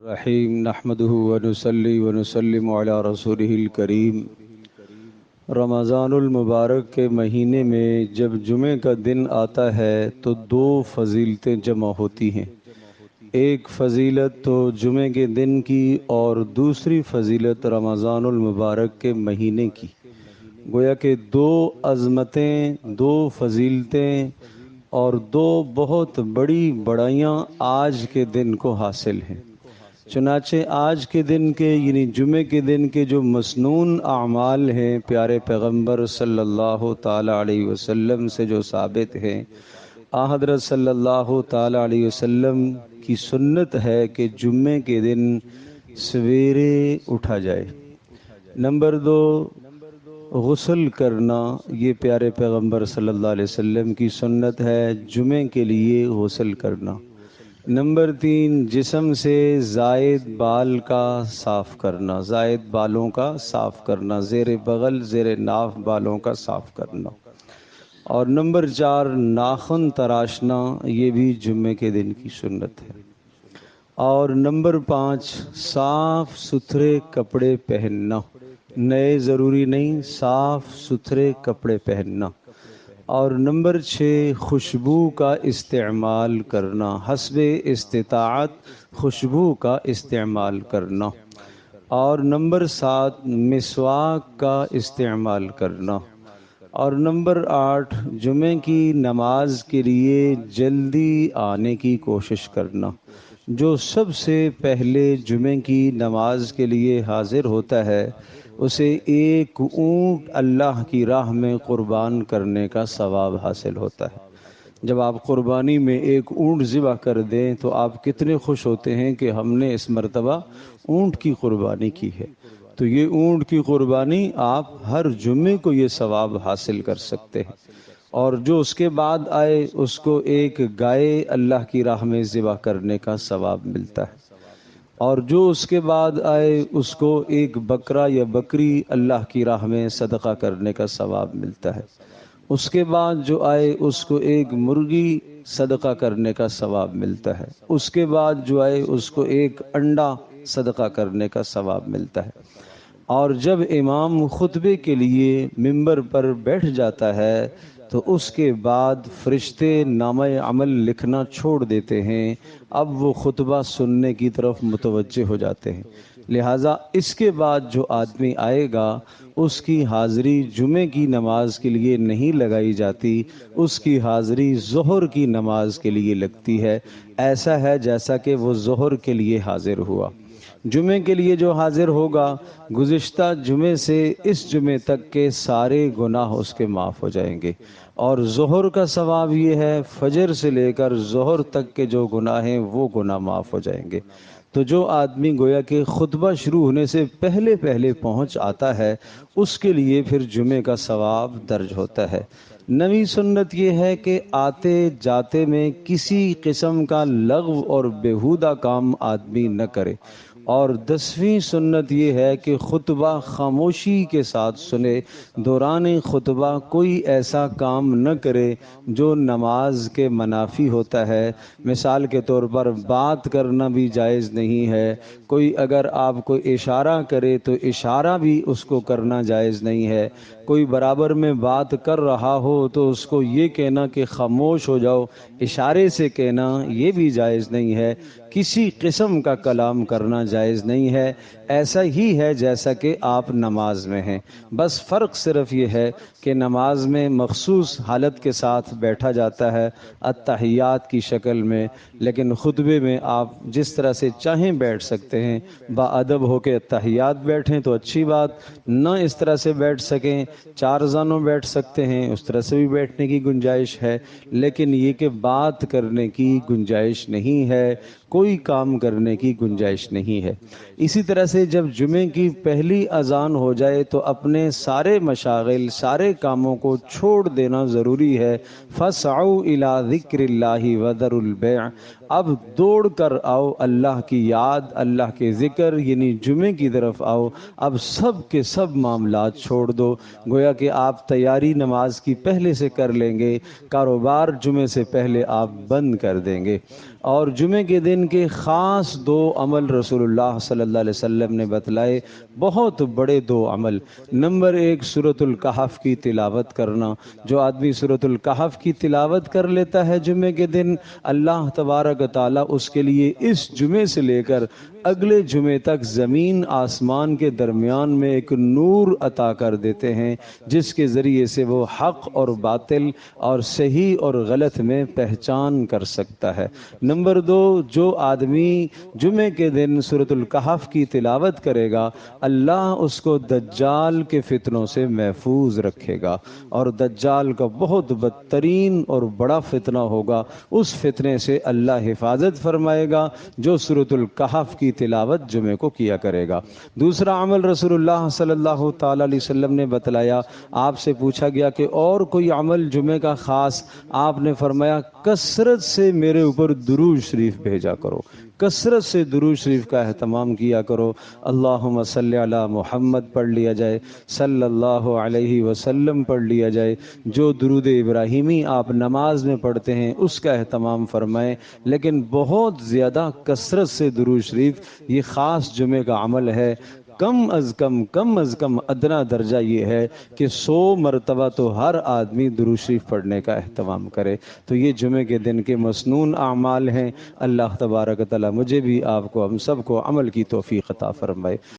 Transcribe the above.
رحیم نحمده ونصلی ونسلم علی رسولہ الکریم۔ رمضان المبارک کے مہینے میں جب جمعے کا دن آتا ہے تو دو فضیلتیں جمع ہوتی ہیں، ایک فضیلت تو جمعے کے دن کی اور دوسری فضیلت رمضان المبارک کے مہینے کی۔ گویا کہ دو عظمتیں، دو فضیلتیں اور دو بہت بڑی بڑائیاں آج کے دن کو حاصل ہیں۔ چنانچہ آج کے دن کے یعنی جمعے کے دن کے جو مسنون اعمال ہیں، پیارے پیغمبر صلی اللہ تعالی علیہ وسلم سے جو ثابت ہیں، حضرت صلی اللہ تعالی علیہ وسلم کی سنت ہے کہ جمعے کے دن سویرے اٹھا جائے۔ نمبر دو، غسل کرنا، یہ پیارے پیغمبر صلی اللہ علیہ وسلم کی سنت ہے، جمعے کے لیے غسل کرنا۔ نمبر تین، جسم سے زائد بال کا صاف کرنا، زائد بالوں کا صاف کرنا، زیر بغل زیر ناف بالوں کا صاف کرنا۔ اور نمبر چار، ناخن تراشنا، یہ بھی جمعے کے دن کی سنت ہے۔ اور نمبر پانچ، صاف ستھرے کپڑے پہننا، نئے ضروری نہیں، صاف ستھرے کپڑے پہننا۔ اور نمبر چھ، خوشبو کا استعمال کرنا، حسب استطاعت خوشبو کا استعمال کرنا۔ اور نمبر سات، مسواک کا استعمال کرنا۔ اور نمبر آٹھ، جمعے کی نماز کے لیے جلدی آنے کی کوشش کرنا۔ جو سب سے پہلے جمعے کی نماز کے لیے حاضر ہوتا ہے اسے ایک اونٹ اللہ کی راہ میں قربان کرنے کا ثواب حاصل ہوتا ہے۔ جب آپ قربانی میں ایک اونٹ ذبح کر دیں تو آپ کتنے خوش ہوتے ہیں کہ ہم نے اس مرتبہ اونٹ کی قربانی کی ہے۔ تو یہ اونٹ کی قربانی آپ ہر جمعے کو یہ ثواب حاصل کر سکتے ہیں۔ اور جو اس کے بعد آئے اس کو ایک گائے اللہ کی راہ میں ذبح کرنے کا ثواب ملتا ہے، اور جو اس کے بعد آئے اس کو ایک بکرا یا بکری اللہ کی راہ میں صدقہ کرنے کا ثواب ملتا ہے۔ اس کے بعد جو آئے اس کو ایک مرغی صدقہ کرنے کا ثواب ملتا ہے۔ اس کے بعد جو آئے اس کو ایک انڈا صدقہ کرنے کا ثواب ملتا ہے۔ اور جب امام خطبے کے لیے ممبر پر بیٹھ جاتا ہے تو اس کے بعد فرشتے نامہ عمل لکھنا چھوڑ دیتے ہیں، اب وہ خطبہ سننے کی طرف متوجہ ہو جاتے ہیں۔ لہٰذا اس کے بعد جو آدمی آئے گا اس کی حاضری جمعے کی نماز کے لیے نہیں لگائی جاتی، اس کی حاضری ظہر کی نماز کے لیے لگتی ہے۔ ایسا ہے جیسا کہ وہ ظہر کے لیے حاضر ہوا۔ جمعے کے لیے جو حاضر ہوگا گزشتہ جمعے سے اس جمعے تک کے سارے گناہ اس کے معاف ہو جائیں گے۔ اور ظہر کا ثواب یہ ہے فجر سے لے کر ظہر تک کے جو گناہ ہیں وہ گناہ معاف ہو جائیں گے۔ تو جو آدمی گویا کہ خطبہ شروع ہونے سے پہلے پہلے پہنچ آتا ہے اس کے لیے پھر جمعے کا ثواب درج ہوتا ہے۔ نویں سنت یہ ہے کہ آتے جاتے میں کسی قسم کا لغو اور بیہودہ کام آدمی نہ کرے۔ اور 10ویں سنت یہ ہے کہ خطبہ خاموشی کے ساتھ سنے، دوران خطبہ کوئی ایسا کام نہ کرے جو نماز کے منافی ہوتا ہے۔ مثال کے طور پر بات کرنا بھی جائز نہیں ہے، کوئی اگر آپ کو اشارہ کرے تو اشارہ بھی اس کو کرنا جائز نہیں ہے، کوئی برابر میں بات کر رہا ہو تو اس کو یہ کہنا کہ خاموش ہو جاؤ، اشارے سے کہنا یہ بھی جائز نہیں ہے، کسی قسم کا کلام کرنا جائز نہیں ہے، ایسا ہی ہے جیسا کہ آپ نماز میں ہیں۔ بس فرق صرف یہ ہے کہ نماز میں مخصوص حالت کے ساتھ بیٹھا جاتا ہے التحیات کی شکل میں، لیکن خطبے میں آپ جس طرح سے چاہیں بیٹھ سکتے ہیں۔ باادب ہو کے التحیات بیٹھیں تو اچھی بات، نہ اس طرح سے بیٹھ سکیں چار زانوں بیٹھ سکتے ہیں، اس طرح سے بھی بیٹھنے کی گنجائش ہے، لیکن یہ کہ بات کرنے کی گنجائش نہیں ہے، کوئی کام کرنے کی گنجائش نہیں ہے۔ اسی طرح سے جب جمعے کی پہلی اذان ہو جائے تو اپنے سارے مشاغل، سارے کاموں کو چھوڑ دینا ضروری ہے۔ فَاسْعَوْا إِلَىٰ ذِكْرِ اللَّهِ وَذَرُوا الْبَيْعَ، اب دوڑ کر آؤ اللہ کی یاد، اللہ کے ذکر یعنی جمعے کی طرف آؤ۔ اب سب کے سب معاملات چھوڑ دو، گویا کہ آپ تیاری نماز کی پہلے سے کر لیں گے، کاروبار جمعے سے پہلے آپ بند کر دیں گے۔ اور جمعے کے دن کے خاص دو عمل رسول اللہ صلی اللہ علیہ وسلم نے بتلائے، بہت بڑے دو عمل۔ نمبر ایک، سورۃ الکہف کی تلاوت کرنا۔ جو آدمی سورۃ الکہف کی تلاوت کر لیتا ہے جمعے کے دن، اللہ تبارک و تعالیٰ اس کے لیے اس جمعے سے لے کر اگلے جمعے تک زمین آسمان کے درمیان میں ایک نور عطا کر دیتے ہیں، جس کے ذریعے سے وہ حق اور باطل اور صحیح اور غلط میں پہچان کر سکتا ہے۔ نمبر دو، جو آدمی جمعے کے دن سورۃ الکہف کی تلاوت کرے گا، اللہ اس کو دجال کے فتنوں سے محفوظ رکھے گا، اور دجال کا بہت بدترین اور بڑا فتنہ ہوگا، اس فتنے سے اللہ حفاظت فرمائے گا جو سورۃ الکہف کی تلاوت جمعے کو کیا کرے گا۔ دوسرا عمل رسول اللہ صلی اللہ تعالی علیہ وسلم نے بتلایا، آپ سے پوچھا گیا کہ اور کوئی عمل جمعے کا خاص، آپ نے فرمایا کثرت سے میرے اوپر درود شریف بھیجا کرو، کثرت سے درود شریف کا اہتمام کیا کرو۔ اللہم صلی علی محمد پڑھ لیا جائے، صلی اللہ علیہ وسلم پڑھ لیا جائے۔ جو درود ابراہیمی آپ نماز میں پڑھتے ہیں اس کا اہتمام فرمائیں، لیکن بہت زیادہ کثرت سے درود شریف یہ خاص جمعے کا عمل ہے۔ کم از کم ادنا درجہ یہ ہے کہ 100 مرتبہ تو ہر آدمی درود شریف پڑھنے کا اہتمام کرے۔ تو یہ جمعے کے دن کے مسنون اعمال ہیں۔ اللہ تبارک و تعالی مجھے بھی، آپ کو، ہم سب کو عمل کی توفیق عطا فرمائے۔